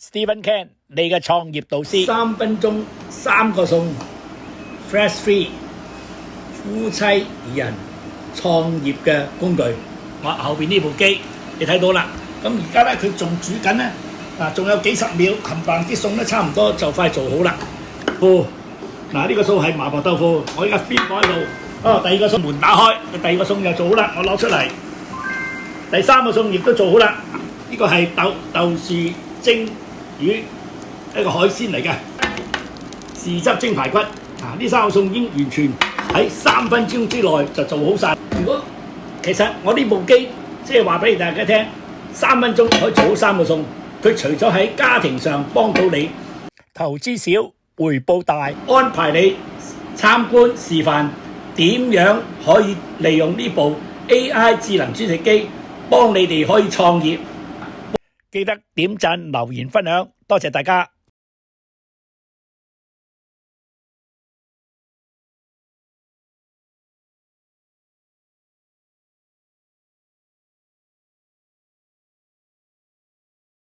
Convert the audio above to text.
Stephen Ken，你嘅創業導師。3分鐘3個餸 ，Flash Free， 夫妻二人創業嘅工具。我後邊呢部機你睇到啦，咁而家咧佢仲煮緊咧，仲有幾十秒，冚唪唥啲餸咧差唔多就快做好啦。呢個餸係麻婆豆腐，我而家邊個喺度？第二個餸門打開，第二個餸又做好啦，我攞出嚟。第三個餸亦都做好啦，呢個係豆豉蒸魚，一個海鮮嚟嘅，豉汁蒸排骨。呢三個餸已經完全喺3分鐘之內就做好晒。其實我呢部機即係話俾大家聽，3分鐘可以做好3個餸。佢除咗喺家庭上幫到你，投資少回報大，安排你參觀示範點樣可以利用呢部 AI 智能煮食機幫你哋可以創業。記得點讚、留言、分享，多謝大家。